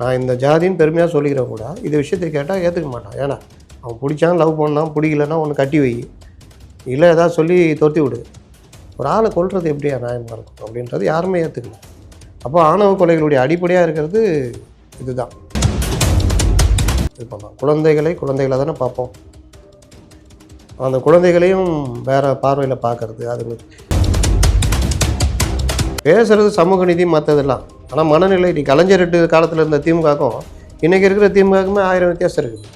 நான் இந்த ஜாதின்னு பெருமையாக சொல்லிக்கிறேன் கூட இது விஷயத்தை கேட்டால் ஏற்றுக்க மாட்டான். ஏன்னா அவன் பிடிச்சான் லவ் பண்ணான், பிடிக்கலன்னா ஒன்று கட்டி வை, இல்லை ஏதாவது சொல்லி தொத்தி விடு. ஒரு ஆளை கொல்றது எப்படியா நியாயமாக இருக்கும் அப்படின்றது யாருமே ஏற்றுக்கல. அப்போ ஆணவ கொலைகளுடைய அடிப்படையாக இருக்கிறது இதுதான். இது பண்ணலாம், குழந்தைகளை தானே பார்ப்போம். அந்த குழந்தைகளையும் வேறு பார்வையில் பார்க்குறது, அது பேசுகிறது சமூக நீதி மற்றதெல்லாம். ஆனால் மனநிலை நீ கலைஞர் காலத்தில் இருந்த திமுகக்கும் இன்றைக்கி இருக்கிற திமுகவுக்குமே 1000 வித்தியாசம் இருக்குது.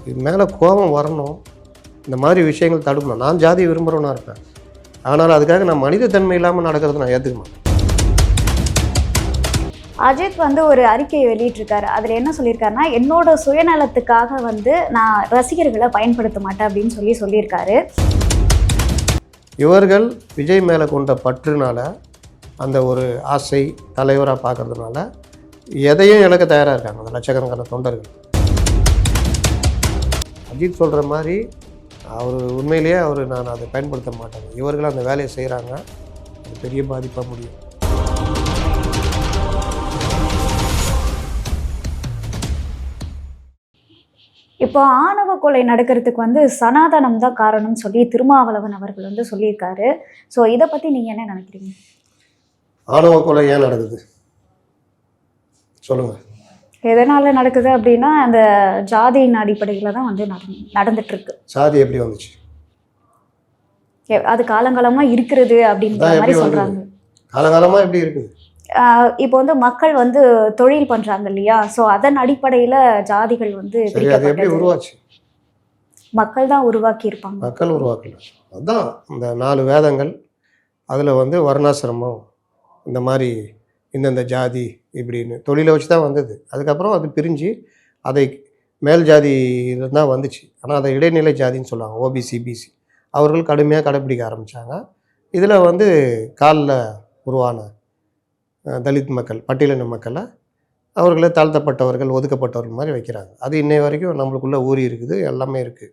இது மேலே கோபம் வரணும், இந்த மாதிரி விஷயங்கள் தடுக்கணும். நான் ஜாதி விரும்புகிறவனா இருப்பேன், ஆனால் அதுக்காக நான் மனித தன்மை இல்லாமல் நடக்கிறது நான் ஏற்றுக்க மாட்டேன். அஜித் ஒரு அறிக்கையை வெளியிட்டிருக்காரு. அதில் என்ன சொல்லியிருக்காருன்னா, என்னோட சுயநலத்துக்காக நான் ரசிகர்களை பயன்படுத்த மாட்டேன் அப்படின்னு சொல்லியிருக்காரு. இவர்கள் விஜய் மேலே கொண்ட பற்றுனால, அந்த ஒரு ஆசை தலைவராக பார்க்கறதுனால எதையும் இழக்க தயாராக இருக்காங்க அந்த லட்சக்கணக்கான தொண்டர்கள். அஜித் சொல்கிற மாதிரி அவர் உண்மையிலேயே நான் அதை பயன்படுத்த மாட்டேங்க, இவர்கள் அந்த வேலையை செய்கிறாங்க, அது பெரிய பாதிப்பாக முடியும். இப்போ ஆணவ கொலை நடக்கிறதுக்கு சனாதனம் தான் காரணம்னு சொல்லி திருமாவளவன் அவர்கள் சொல்லியிருக்காரு. ஸோ இதை பற்றி நீங்கள் என்ன நினைக்கிறீங்க? ஆணவ கொலை ஏன் நடக்குது சொல்லுங்கள். எதனால் நடக்குது அப்படின்னா, அந்த ஜாதியின் அடிப்படையில் தான் நடந்துட்டுருக்கு. சாதி எப்படி வந்துச்சு? அது காலங்காலமாக இருக்கிறது அப்படின்ற மாதிரி சொல்கிறாங்க. காலங்காலமாக எப்படி இருக்குது? இப்போ மக்கள் தொழில் பண்ணுறாங்க இல்லையா, ஸோ அதன் அடிப்படையில் ஜாதிகள் எப்படி உருவாச்சு? மக்கள் தான் உருவாக்கி இருப்பாங்க. மக்கள் உருவாக்கல. அதுதான் இந்த 4 வேதங்கள், அதில் வர்ணாசிரமம், இந்த மாதிரி இந்தந்த ஜாதி இப்படின்னு தொழிலை வச்சு தான் வந்தது. அதுக்கப்புறம் அது பிரிஞ்சு அதை மேல் ஜாதியில் தான் வந்துச்சு. ஆனால் அதை இடைநிலை ஜாதின்னு சொல்லுவாங்க, ஓபிசி பிசி. அவர்கள் கடுமையாக கடைப்பிடிக்க ஆரம்பித்தாங்க. இதில் காலில் உருவான தலித் மக்கள், பட்டியலின மக்களை அவர்களே தாழ்த்தப்பட்டவர்கள், ஒதுக்கப்பட்டவர்கள் மாதிரி வைக்கிறாங்க. அது இன்னை வரைக்கும் நம்மளுக்குள்ளே ஊறி இருக்குது, எல்லாமே இருக்குது.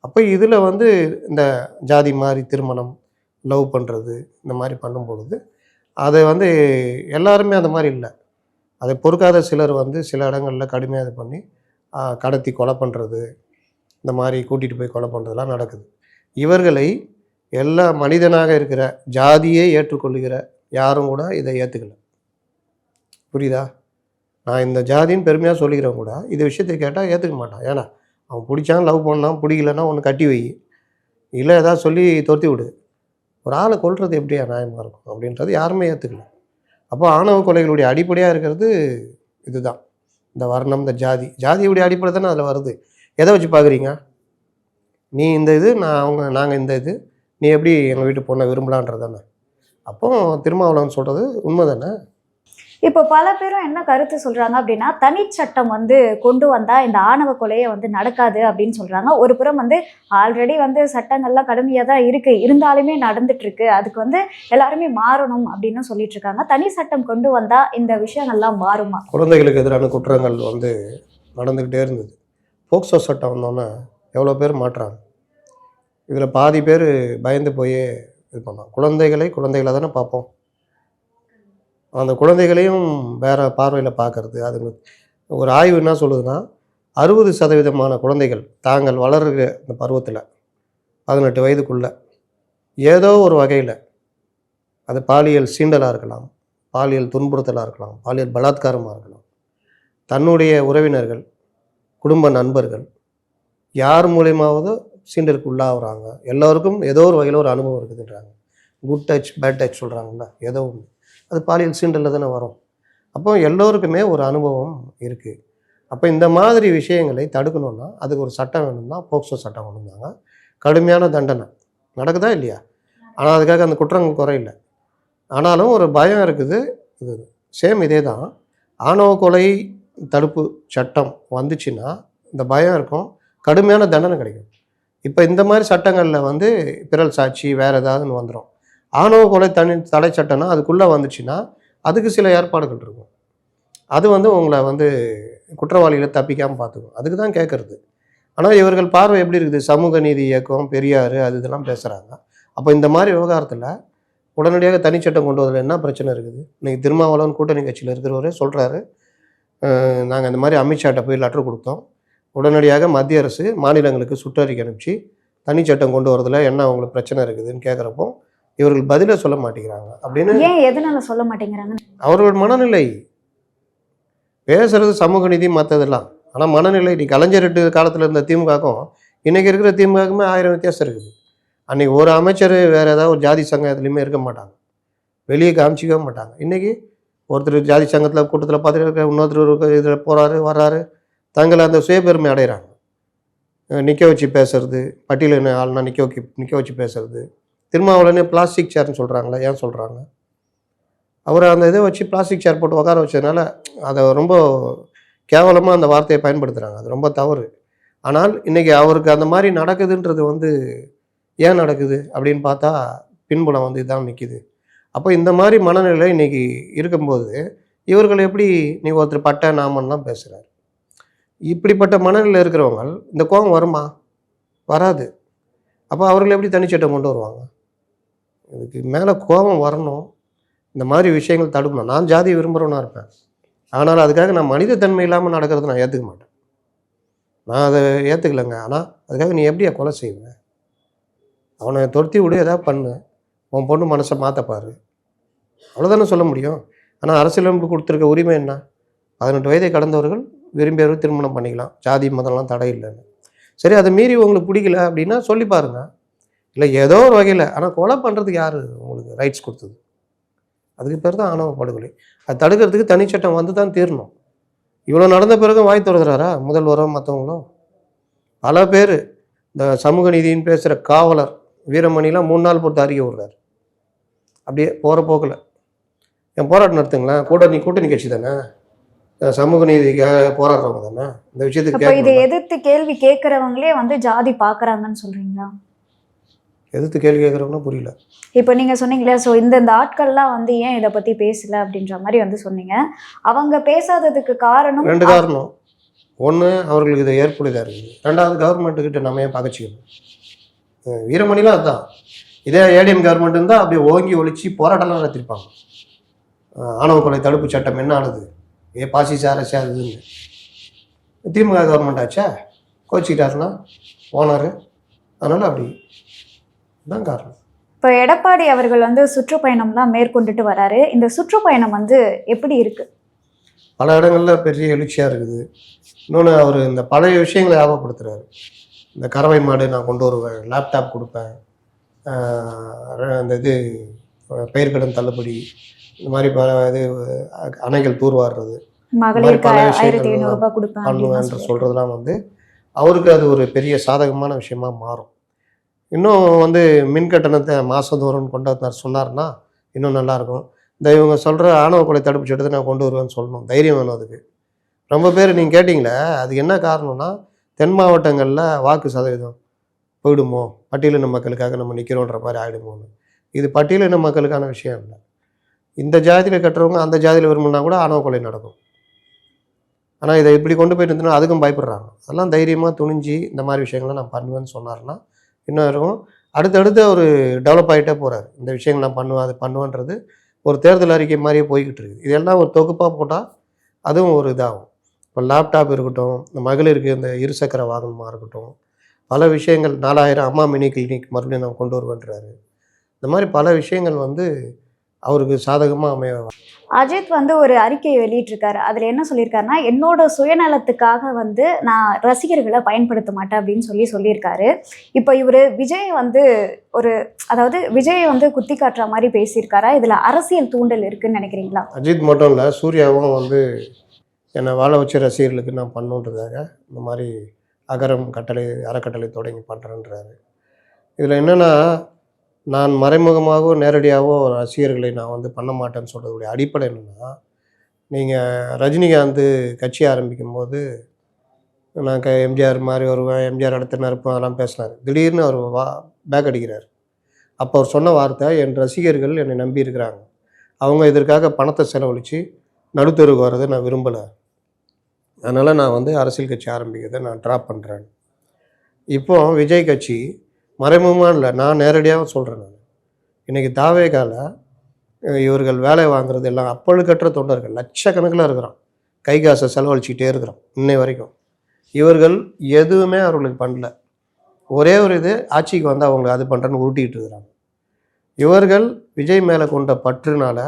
அப்போ இதில் இந்த ஜாதி மாதிரி திருமணம், லவ் பண்ணுறது, இந்த மாதிரி பண்ணும்பொழுது அதை எல்லாருமே அந்த மாதிரி இல்லை. அதை பொறுக்காத சிலர் சில இடங்களில் கடுமையாக இது பண்ணி கடத்தி கொலை பண்ணுறது, இந்த மாதிரி கூட்டிகிட்டு போய் கொலை பண்ணுறதுலாம் நடக்குது. இவர்களை எல்லா மனிதனாக இருக்கிற ஜாதியே ஏற்றுக்கொள்ளுகிற யாரும் கூட இதை ஏற்றுக்கல. புரியுதா? நான் இந்த ஜாதின்னு பெருமையாக சொல்லிக்கிறேன் கூட இது விஷயத்தை கேட்டால் ஏற்றுக்க மாட்டான். ஏன்னா அவன் பிடிச்சான் லவ் பண்ணான், பிடிக்கலன்னா ஒன்று கட்டி வை, இல்லை ஏதாவது சொல்லி தொத்தி விடு. ஒரு ஆளை கொல்றது எப்படியா நியாயமாக இருக்கும் அப்படின்றது யாருமே ஏற்றுக்கல. அப்போ ஆணவ கொலைகளுடைய அடிப்படையாக இருக்கிறது இதுதான், இந்த வர்ணம், இந்த ஜாதியுடைய அடிப்படை தானே அதில் வருது. எதை வச்சு பார்க்குறீங்க? நீ இந்த இது, நாங்கள் இந்த இது, நீ எப்படி எங்கள் வீட்டு பொண்ணை விரும்பலான்றது தானே. அப்போ திருமாவளவன் சொல்கிறது உண்மை தானே. இப்போ பல பேரும் என்ன கருத்து சொல்கிறாங்க அப்படின்னா, தனிச்சட்டம் கொண்டு வந்தால் இந்த ஆணவ கொலையை நடக்காது அப்படின்னு சொல்கிறாங்க. ஒரு புறம் ஆல்ரெடி சட்டங்கள்லாம் கடுமையாக தான் இருக்குது, இருந்தாலுமே நடந்துட்டுருக்கு, அதுக்கு எல்லாருமே மாறணும் அப்படின்னு சொல்லிட்டு இருக்காங்க. தனி சட்டம் கொண்டு வந்தால் இந்த விஷயங்கள்லாம் மாறுமா? குழந்தைகளுக்கு எதிரான குற்றங்கள் நடந்துக்கிட்டே இருந்தது. போக்சோ சட்டம் வந்தோன்னே எவ்வளோ பேர் மாட்டுறாங்க. இதில் பாதி பேர் பயந்து போய் இது பண்ணலாம். குழந்தைகளை தானே பார்ப்போம். அந்த குழந்தைகளையும் வேறு பார்வையில் பார்க்குறது. அது ஒரு ஆய்வு என்ன சொல்லுதுன்னா, 60% குழந்தைகள் தாங்கள் வளர்கிற இந்த பருவத்தில் 18 வயதுக்குள்ளே ஏதோ ஒரு வகையில், அது பாலியல் சீண்டலாக இருக்கலாம், பாலியல் துன்புறுத்தலாக இருக்கலாம், பாலியல் பலாத்காரமாக இருக்கலாம், தன்னுடைய உறவினர்கள், குடும்ப நண்பர்கள் யார் மூலியமாவது சீண்டலுக்கு உள்ளாகிறாங்க. எல்லோருக்கும் ஏதோ ஒரு வகையில் ஒரு அனுபவம் இருக்குதுன்றாங்க. குட் டச் பேட் டச் சொல்கிறாங்கல்ல, ஏதோ ஒன்று, அது பாலியல் சீண்டலில் தானே வரும். அப்போ எல்லோருக்குமே ஒரு அனுபவம் இருக்குது. அப்போ இந்த மாதிரி விஷயங்களை தடுக்கணுன்னா அதுக்கு ஒரு சட்டம் வேணும்னா போக்சோ சட்டம் கொண்டு வந்தாங்க. கடுமையான தண்டனை நடக்குதா இல்லையா? ஆனால் அதுக்காக அந்த குற்றங்கள் குறையில்லை. ஆனாலும் ஒரு பயம் இருக்குது. இது சேம் இதே தான். ஆணவ கொலை தடுப்பு சட்டம் வந்துச்சுன்னா இந்த பயம் இருக்கும், கடுமையான தண்டனை கிடைக்கும். இப்போ இந்த மாதிரி சட்டங்களில் பிறல் சாட்சி வேறு ஏதாவதுன்னு வந்துடும். ஆணவ கொலை தடை சட்டம்னா அதுக்குள்ளே வந்துச்சுன்னா அதுக்கு சில ஏற்பாடுகள் இருக்கும். அது உங்களை குற்றவாளிகளை தப்பிக்காமல் பார்த்துக்கும். அதுக்கு தான் கேட்குறது. ஆனால் இவர்கள் பார்வை எப்படி இருக்குது? சமூக நீதி இயக்கம், பெரியார், அது இதெல்லாம் பேசுகிறாங்க. அப்போ இந்த மாதிரி விவகாரத்தில் உடனடியாக தனிச்சட்டம் கொண்டு வரல என்ன பிரச்சனை இருக்குது? இன்னைக்கு திருமாவளவன் கூட்டணி கட்சியில் இருக்கிறவரே சொல்கிறாரு, நாங்கள் இந்த மாதிரி அமித்ஷாட்ட போய் லெட்டர் கொடுத்தோம். உடனடியாக மத்திய அரசு மாநிலங்களுக்கு சுற்றறிக்கை அனுப்பிச்சு தனிச்சட்டம் கொண்டு வரதுல என்ன அவங்களுக்கு பிரச்சனை இருக்குதுன்னு கேட்குறப்போ இவர்கள் பதிலை சொல்ல மாட்டேங்கிறாங்க. அப்படின்னு ஏன் எதனால சொல்ல மாட்டேங்கிறாங்க? அவர்கள் மனநிலை பேசுறது சமூக நீதி மற்றதெல்லாம். ஆனால் மனநிலை நீ கலைஞர் காலத்தில் இருந்த திமுகவுக்கும் இன்றைக்கி இருக்கிற திமுகவுக்குமே 1000 வித்தியாசம் இருக்குது. அன்றைக்கி ஒரு அமைச்சர் வேறு ஏதாவது ஒரு ஜாதி சங்கம் எதுலேயுமே இருக்க மாட்டாங்க, வெளியே காமிச்சிக்கவே மாட்டாங்க. இன்றைக்கி ஒருத்தர் ஜாதி சங்கத்தில் கூட்டத்தில் பார்த்துட்டு இன்னொருத்தர் இதில் போகிறாரு வர்றாரு, தங்களை அந்த சுயபெருமை அடைகிறாங்க. நிற்க வச்சு பேசுறது, பட்டியலின ஆள்னா நிற்க வச்சு பேசுறது. திருமாவளவனே பிளாஸ்டிக் சேர்னு சொல்கிறாங்களே, ஏன் சொல்கிறாங்க? அவரை அந்த இதை வச்சு பிளாஸ்டிக் சேர் போட்டு உட்கார வச்சதுனால அதை ரொம்ப கேவலமாக அந்த வார்த்தையை பயன்படுத்துகிறாங்க. அது ரொம்ப தவறு. ஆனால் இன்றைக்கி அவருக்கு அந்த மாதிரி நடக்குதுன்றது வந்து ஏன் நடக்குது அப்படின்னு பார்த்தா பின்புலம் வந்து இதான் நிற்கிது. அப்போ இந்த மாதிரி மனநிலை இன்றைக்கி இருக்கும்போது இவர்கள் எப்படி நீ ஒருத்தர் பட்ட நாமன்லாம் பேசுகிறார்? இப்படிப்பட்ட மனநிலையில் இருக்கிறவங்க இந்த கோபம் வருமா? வராது. அப்போ அவர்கள் எப்படி தனிச்சட்டம் கொண்டு வருவாங்க? இதுக்கு மேலே கோபம் வரணும். இந்த மாதிரி விஷயங்கள் தடுக்கணும். நான் ஜாதி விரும்புகிறவனா இருப்பேன், ஆனால் அதுக்காக நான் மனிதத்தன்மை இல்லாமல் நடக்கிறது நான் ஏற்றுக்க மாட்டேன். நான் அதை ஏற்றுக்கலைங்க. ஆனால் அதுக்காக நீ எப்படியா கொலை செய்வேன்? அவனை துரத்தி விடு, ஏதாவது பண்ணு, உன் பொண்ணு மனசை மாற்றப்பாரு, அவ்வளோதானே சொல்ல முடியும். ஆனால் அரசியலமைப்பு கொடுத்துருக்க உரிமை என்ன? 18 வயதை கடந்தவர்கள் விரும்பியவர்கள் திருமணம் பண்ணிக்கலாம், ஜாதி மதம்லாம் தடை இல்லைன்னு. சரி, அதை மீறி உங்களுக்கு பிடிக்கல அப்படின்னா சொல்லி பாருங்கள், இல்லை ஏதோ ஒரு வகையில். ஆனால் கொலை பண்ணுறதுக்கு யார் உங்களுக்கு ரைட்ஸ் கொடுத்தது? அதுக்கு பேர் தான் ஆணவ படுகொலை. அது தடுக்கிறதுக்கு தனிச்சட்டம் வந்து தான் தீரணும். இவ்வளோ நடந்த பிறகும் வாய் திறக்கிறாரா முதல்வரும் மற்றவங்களும்? பல பேர் இந்த சமூக நீதின்னு பேசுகிற காவலர் வீரமணிலாம் 3 நாள் பொறுத்து அறிக்கை விடுறாரு. அப்படியே போகிற போக்கில் என் போராட்டம் நடத்துங்களேன், கூட்டணி கட்சி தானே, சமூக நீதிக்காக போராடுறவங்க தானே, இந்த விஷயத்துக்கு இதை எதிர்த்து கேள்வி கேட்குறவங்களே வந்து ஜாதி பார்க்குறாங்கன்னு சொல்கிறீங்களா? எதிர்த்து கேள்வி கேட்குறவங்கன்னா புரியல. இப்போ நீங்கள் சொன்னீங்களே, ஸோ இந்த ஆட்கள்லாம் வந்து ஏன் இதை பற்றி பேசலை அப்படின்ற மாதிரி வந்து சொன்னீங்க. அவங்க பேசாததுக்கு காரணம் 2 காரணம். ஒன்று, அவர்களுக்கு இதை ஏற்புடையதாக இருக்குது. 2வது, கவர்மெண்ட்டுக்கிட்ட நம்ம ஏன் பகச்சிக்கணும்? வீரமணிலாம் அதுதான். இதே ஏடிஎம் கவர்மெண்ட் இருந்தால் அப்படியே ஓங்கி ஒழிச்சு போராட்டம்லாம் நடத்திருப்பாங்க. ஆணவ கொலை தடுப்பு சட்டம் என்ன ஆனது? பாசிச அரசு அதுன்னு. திமுக கவர்மெண்ட் ஆச்சா? கோச்சிக்கிட்டாருன்னா போனார். அதனால் அப்படி தான் காரணம். இப்போ எடப்பாடி அவர்கள் வந்து சுற்றுப்பயணம்லாம் மேற்கொண்டுட்டு வராரு. இந்த சுற்றுப்பயணம் வந்து எப்படி இருக்கு? பல இடங்களில் பெரிய எழுச்சியாக இருக்குது. இன்னொன்று, அவர் இந்த பழைய விஷயங்களை ஞாபகப்படுத்துகிறாரு. இந்த கறவை மாடு நான் கொண்டு வருவேன், லேப்டாப் கொடுப்பேன், அந்த இது பயிர்க்கடன் தள்ளுபடி, இந்த மாதிரி பல இது அணைகள் தூர்வாடுறது, மகளிருக்கு 1500 ரூபாய் கொடுப்பேன் பண்ணுவேன்ற சொல்கிறதுலாம் வந்து அவருக்கு அது ஒரு பெரிய சாதகமான விஷயமா மாறும். இன்னும் வந்து மின் கட்டணத்தை மாதந்தோறும் கொண்டு வந்தார் சொன்னார்னா இன்னும் நல்லாயிருக்கும். இந்த இவங்க சொல்கிற ஆணவ கொலை தடுப்பு சட்டத்தை நான் கொண்டு வருவேன்னு சொல்லணும், தைரியம் வேணும் அதுக்கு. ரொம்ப பேர் நீங்கள் கேட்டிங்களே, அதுக்கு என்ன காரணம்னா தென் மாவட்டங்களில் வாக்கு சதவீதம் போயிடுமோ, பட்டியலின மக்களுக்காக நம்ம நிற்கிறோன்ற மாதிரி ஆகிடுமோன்னு. இது பட்டியலின மக்களுக்கான விஷயம் இல்லை. இந்த ஜாதியில் கட்டுறவங்க அந்த ஜாதியில் விரும்பினா கூட ஆணவ கொலை நடக்கும். ஆனால் இதை இப்படி கொண்டு போயிட்டு இருந்தோன்னா அதுக்கும் பயப்படுறாங்க. அதெல்லாம் தைரியமாக துணிஞ்சு இந்த மாதிரி விஷயங்களை நான் பண்ணுவேன்னு சொன்னார்னா இன்னும் இருக்கும். அடுத்தடுத்து அவர் டெவலப் ஆகிட்டே போகிறார். இந்த விஷயங்கள் நான் பண்ணுவேன், அது பண்ணுவேன்றது ஒரு தேர்தல் அறிக்கை மாதிரியே போய்கிட்டு இருக்குது. இதெல்லாம் ஒரு தொகுப்பாக போட்டால் அதுவும் ஒரு இதாகும். இப்போ லேப்டாப் இருக்கட்டும், இந்த மகளிருக்கு இந்த இருசக்கர வாகனமாக இருக்கட்டும், பல விஷயங்கள் 4000 அம்மா மினி கிளினிக் மறுபடியும் நான் கொண்டு வருவேன்றாரு. இந்த மாதிரி பல விஷயங்கள் வந்து அவருக்கு சாதகமாக அமைய. அஜித் வந்து ஒரு அறிக்கையை வெளியிட்டிருக்காரு. அதில் என்ன சொல்லியிருக்காருன்னா, என்னோட சுயநலத்துக்காக வந்து நான் ரசிகர்களை பயன்படுத்த மாட்டேன் அப்படின்னு சொல்லியிருக்காரு. இப்போ இவர் விஜய் வந்து அதாவது விஜயை வந்து குத்தி காட்டுற மாதிரி பேசியிருக்காரா? இதில் அரசியல் தூண்டல் இருக்குன்னு நினைக்கிறீங்களா? அஜித் மட்டும் இல்லை, சூர்யாவும் வந்து என்னை வாழ வச்ச ரசிகர்களுக்கு நான் பண்ணுன்றதாக இந்த மாதிரி அறக்கட்டளை தொடங்கி பண்ணுறேன்றாரு. இதில் என்னென்னா, நான் மறைமுகமாகவோ நேரடியாகவோ ரசிகர்களை நான் வந்து பண்ண மாட்டேன்னு சொல்கிறதுடைய அடிப்படை என்னென்னா, நீங்கள் ரஜினிகாந்த் கட்சி ஆரம்பிக்கும் போது நான் எம்ஜிஆர் மாதிரி வருவேன், எம்ஜிஆர் அடுத்த நறுப்பேன் அதெல்லாம் பேசினார். திடீர்னு அவர் பேக் அடிக்கிறார். அப்போ அவர் சொன்ன வார்த்தை, என் ரசிகர்கள் என்னை நம்பி இருக்கிறாங்க, அவங்க இதற்காக பணத்தை செலவழித்து நடுத்தருக்கு வர்றதை நான் விரும்பலை, அதனால் நான் வந்து அரசியல் கட்சி ஆரம்பிக்கிறதை நான் ட்ராப் பண்ணுறேன். இப்போ விஜய் கட்சி மறைமுகமாக இல்லை, நான் நேரடியாக சொல்கிறேன். நான் இன்றைக்கி தாவேகால இவர்கள் வேலை வாங்குறது எல்லாம் அப்பழுக்கற்ற தொண்டர்கள் லட்சக்கணக்கில் இருக்கிறோம். கை காசை செலவழிச்சிக்கிட்டே இருக்கிறோம் இன்னை வரைக்கும். இவர்கள் எதுவுமே அவர்களுக்கு பண்ணல. ஒரே ஒரு இது ஆட்சிக்கு வந்து அவங்க அது பண்ணுறேன்னு உருட்டிகிட்டு இருக்கிறாங்க. இவர்கள் விஜய் மேலே கொண்ட பற்றுனால,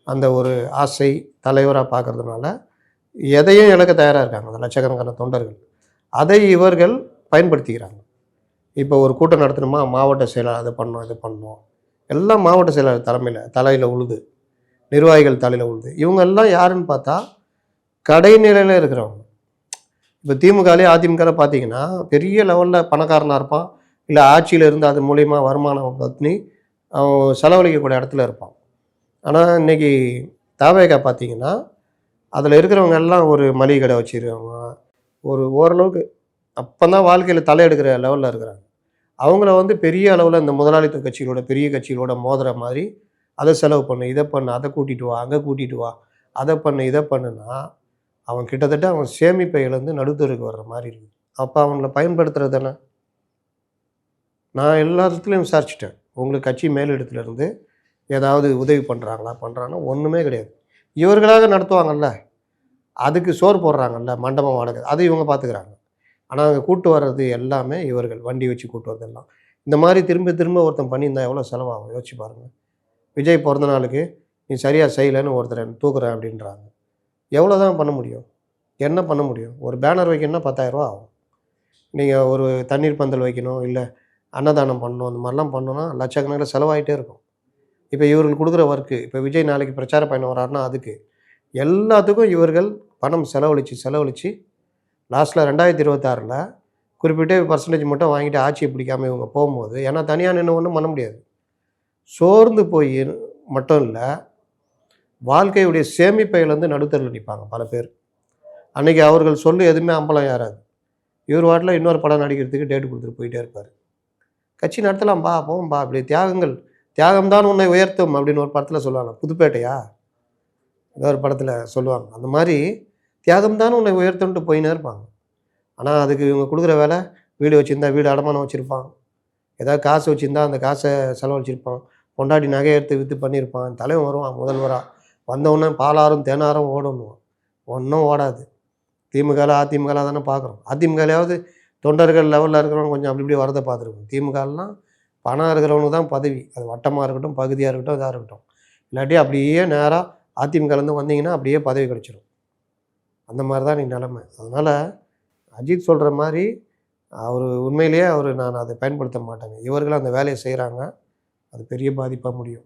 அந்த ஒரு ஆசை தலைவராக பார்க்கறதுனால எதையும் இழக்க தயாராக இருக்காங்க அந்த லட்சக்கணக்கான தொண்டர்கள். அதை இவர்கள் பயன்படுத்திக்கிறாங்க. இப்போ ஒரு கூட்டம் நடத்தணுமா, மாவட்ட செயலாளர் அதை பண்ணோம் இது பண்ணோம், எல்லாம் மாவட்ட செயலாளர் தலையில் உழுது, நிர்வாகிகள் தலையில் உழுது. இவங்க எல்லாம் யாருன்னு பார்த்தா கடைநிலையில் இருக்கிறவங்க. இப்போ திமுகலே அதிமுக பார்த்தீங்கன்னா பெரிய லெவலில் பணக்காரனாக இருப்பான், இல்லை ஆட்சியில் இருந்து அது மூலிமா வருமானம் பற்றி அவன் செலவழிக்கக்கூடிய இடத்துல இருப்பான். ஆனால் இன்றைக்கி தாவேகா பார்த்தீங்கன்னா அதில் இருக்கிறவங்க எல்லாம் ஒரு மளிகை கடை வச்சுருக்கவங்க, ஒரு ஓரளவுக்கு அப்போ தான் வாழ்க்கையில் தலையெடுக்கிற லெவலில் இருக்கிறாங்க. அவங்கள வந்து பெரிய அளவில் இந்த முதலாளித்துவ கட்சிகளோட பெரிய கட்சிகளோட மோதுற மாதிரி அதை செலவு பண்ணு, இதை பண்ணு, அதை கூட்டிகிட்டு வா, அங்கே கூட்டிகிட்டு வா, அதை பண்ணு, இதை பண்ணுன்னா அவன் கிட்டத்தட்ட அவன் சேமிப்பை இழந்து நடுத்தருக்கு வர்ற மாதிரி இருக்குது. அப்போ அவங்கள பயன்படுத்துறது தானே. நான் எல்லா இடத்துலையும் விசாரிச்சிட்டேன். உங்களுக்கு கட்சி மேலிடத்துலேருந்து ஏதாவது உதவி பண்ணுறாங்கன்னா ஒன்றுமே கிடையாது. இவர்களாக நடத்துவாங்கல்ல, அதுக்கு சோறு போடுறாங்கல்ல, மண்டபம் வாடகை, அது இவங்க பார்த்துக்கிறாங்க. ஆனால் அங்கே கூட்டு வர்றது எல்லாமே இவர்கள் வண்டி வச்சு கூட்டு வரதெல்லாம். இந்த மாதிரி திரும்ப திரும்ப ஒருத்தன் பண்ணியிருந்தா எவ்வளோ செலவாகும் யோசிச்சு பாருங்கள். விஜய் பிறந்த நாளுக்கு நீ சரியாக செய்யலைன்னு ஒருத்தர் தூக்குறேன் அப்படின்றாங்க. எவ்வளோ தான் பண்ண முடியும்? என்ன பண்ண முடியும்? ஒரு பேனர் வைக்கணும்னா 10,000 ரூபா ஆகும். நீங்கள் ஒரு தண்ணீர் பந்தல் வைக்கணும், இல்லை அன்னதானம் பண்ணணும், இந்த மாதிரிலாம் பண்ணணும்னா லட்சக்கணக்கில் செலவாகிட்டே இருக்கும். இப்போ இவர்கள் கொடுக்குற ஒர்க்கு, இப்போ விஜய் நாளைக்கு பிரச்சார பயணம் வராருன்னா அதுக்கு எல்லாத்துக்கும் இவர்கள் பணம் செலவழித்து லாஸ்ட்டில் 2026 குறிப்பிட்ட பர்சன்டேஜ் மட்டும் வாங்கிட்டு ஆட்சியை பிடிக்காமல் இவங்க போகும்போது, ஏன்னா தனியாக நின்று ஒன்றும் பண்ண முடியாது, சோர்ந்து போய் மட்டும் இல்லை, வாழ்க்கையுடைய சேமிப்பையிலேருந்து நடுத்தரில் நிற்பாங்க பல பேர். அன்றைக்கி அவர்கள் சொல்லி எதுவுமே அம்பலம் ஏறாது. இவர் வாட்டில் இன்னொரு படம் நடிக்கிறதுக்கு டேட்டு கொடுத்துட்டு போயிட்டே இருப்பார். கட்சி நடத்தலாம்பா, போகும்பா, அப்படி தியாகம்தான் உன்னை உயர்த்தும் அப்படின்னு ஒரு படத்தில் சொல்லுவாங்க. புதுப்பேட்டையா ஏதோ ஒரு படத்தில் சொல்லுவாங்க. அந்த மாதிரி தியாகம்தான் உன்னை உயர்த்தும்ட்டு போயின்னே இருப்பாங்க. ஆனால் அதுக்கு இவங்க கொடுக்குற வேலை, வீடு வச்சுருந்தா வீடு அடமானம் வச்சுருப்பான், ஏதாவது காசு வச்சுருந்தா அந்த காசை செலவழிச்சிருப்பான், பொண்டாட்டி நகையை எடுத்து விற்று பண்ணியிருப்பான், தலைவன் வருவான் முதல்வராக, வந்தவுடனே பாலாரும் தேனாரும் ஓடணுவான். ஒன்றும் ஓடாது. அதிமுகவில் தானே பார்க்குறோம். அதிமுகலையாவது தொண்டர்கள் லெவலில் இருக்கிறவங்க கொஞ்சம் அப்படி இப்படி வரதை பார்த்துருக்கோம். திமுகலாம் பணம் இருக்கிறவனுக்கு தான் பதவி, அது வட்டமாக இருக்கட்டும், பகுதியாக இருக்கட்டும், இதாக இருக்கட்டும். இல்லாட்டி அப்படியே நேராக அதிமுகலேருந்து வந்தீங்கன்னா அப்படியே பதவி கிடச்சிரும். அந்த மாதிரி தான் நீ நிலமை. அதனால் அஜித் சொல்கிற மாதிரி உண்மையிலேயே நான் அதை பயன்படுத்த மாட்டேங்க. இவர்களும் அந்த வேலையை செய்கிறாங்க, அது பெரிய பாதிப்பாக முடியும்.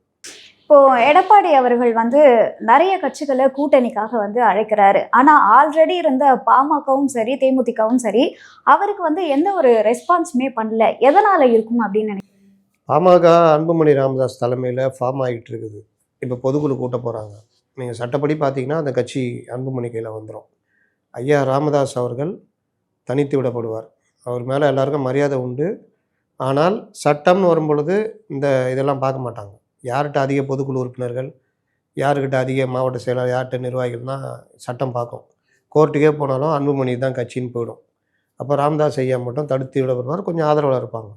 இப்போது எடப்பாடி அவர்கள் வந்து நிறைய கட்சிகளை கூட்டணிக்காக வந்து அழைக்கிறாரு. ஆனால் ஆல்ரெடி இருந்த பாமகவும் சரி, தேமுதிகவும் சரி, அவருக்கு வந்து எந்த ஒரு ரெஸ்பான்ஸுமே பண்ணல. எதனால் இருக்கும் அப்படின்னு நினைக்கிறேன். பாமக அன்புமணி ராமதாஸ் தலைமையில் ஃபார்ம் ஆகிட்டு இருக்குது. இப்போ பொதுக்குழு கூட்ட போகிறாங்க. நீங்கள் சட்டப்படி பார்த்தீங்கன்னா அந்த கட்சி அன்புமணி கையில் வந்துடும். ஐயா ராமதாஸ் அவர்கள் தனித்து விடப்படுவார். அவர் மேலே எல்லாருக்கும் மரியாதை உண்டு. ஆனால் சட்டம்னு வரும்பொழுது இந்த இதெல்லாம் பார்க்க மாட்டாங்க. யார்கிட்ட அதிக பொதுக்குழு உறுப்பினர்கள், யாருக்கிட்ட அதிக மாவட்ட செயலாளர், யார்கிட்ட நிர்வாகிகள் தான் சட்டம் பார்க்கும். கோர்ட்டுக்கே போனாலும் அன்புமணி தான் கட்சின்னு போயிடும். அப்போ ராமதாஸ் ஐயா மட்டும் தடுத்து விடப்படுவார், கொஞ்சம் ஆதரவாக இருப்பாங்க.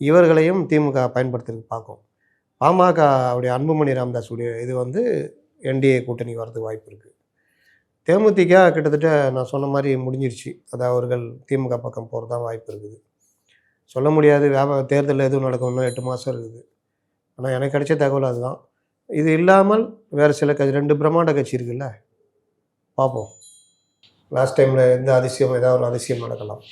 இவர்களையும் திமுக பயன்படுத்துறதுக்கு பார்க்கும். பாமக அவருடைய அன்புமணி ராமதாஸ் உடைய இது வந்து என்டிஏ கூட்டணி வரதுக்கு வாய்ப்பு இருக்குது. தேமுதிக கிட்டத்தட்ட நான் சொன்ன மாதிரி முடிஞ்சிருச்சு. அது அவர்கள் திமுக பக்கம் போகிறது தான் வாய்ப்பு இருக்குது. சொல்ல முடியாது, தேர்தலில் எதுவும் நடக்கும், இன்னும் 8 மாதம் இருக்குது. ஆனால் எனக்கு கிடைச்ச தகவல் அதுதான். இது இல்லாமல் வேறு சில 2 பிரம்மாண்ட கட்சி இருக்குல்ல, பார்ப்போம். லாஸ்ட் டைமில் எந்த அதிசயம், ஏதாவது ஒரு அதிசயம் நடக்கலாம்.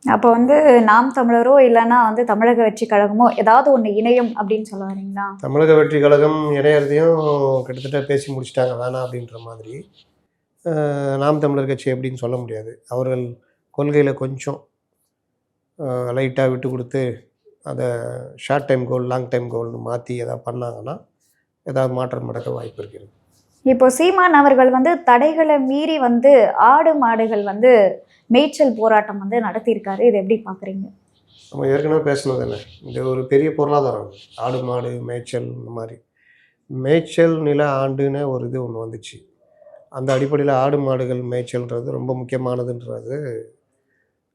அப்போ வந்து நாம் தமிழரோ இல்லைன்னா வந்து தமிழக வெற்றி கழகமோ ஏதாவது ஒன்று இணையும் அப்படின்னு சொல்ல வரீங்களா? தமிழக வெற்றி கழகம் இணையறதையும் கிட்டத்தட்ட பேசி முடிச்சிட்டாங்க, வேணாம் அப்படின்ற மாதிரி. நாம் தமிழர் கட்சி எப்படின்னு சொல்ல முடியாது. அவர்கள் கொள்கையில் கொஞ்சம் லைட்டாக விட்டு கொடுத்து அதை short time goal, long time கோல்னு மாற்றி எதாவது பண்ணாங்கன்னா ஏதாவது மாற்றம் நடக்க வாய்ப்பு இருக்கிறது. இப்போ சீமான் அவர்கள் வந்து தடைகளை மீறி வந்து ஆடு மாடுகள் வந்து மேய்ச்சல் போராட்டம் வந்து நடத்தியிருக்காரு. இது எப்படி பார்க்குறீங்க? நம்ம ஏற்கனவே பேசினது என்ன, இது ஒரு பெரிய பொருளாதாரம். ஆடு மாடு மேய்ச்சல், இந்த மாதிரி மேய்ச்சல் நில ஆண்டுன்னு ஒரு இது ஒன்று வந்துச்சு. அந்த அடிப்படையில் ஆடு மாடுகள் மேய்ச்சல்ன்றது ரொம்ப முக்கியமானதுன்றது,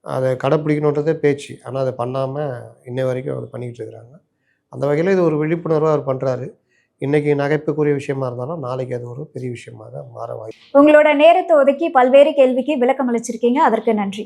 அதை கடைப்பிடிக்கணுன்றதே பேச்சு. ஆனால் அதை பண்ணாமல் இன்னை வரைக்கும் அதை பண்ணிக்கிட்டு இருக்கிறாங்க. அந்த வகையில் இது ஒரு விழிப்புணர்வாக அவர் பண்ணுறாரு. இன்றைக்கி நகைப்புக்குரிய விஷயமா இருந்தாலும் நாளைக்கு அது ஒரு பெரிய விஷயமாக மாற வாய்ப்பு. உங்களோட நேரத்தை ஒதுக்கி பல்வேறு கேள்விக்கு விளக்கம் அளிச்சிருக்கீங்க, அதற்கு நன்றி.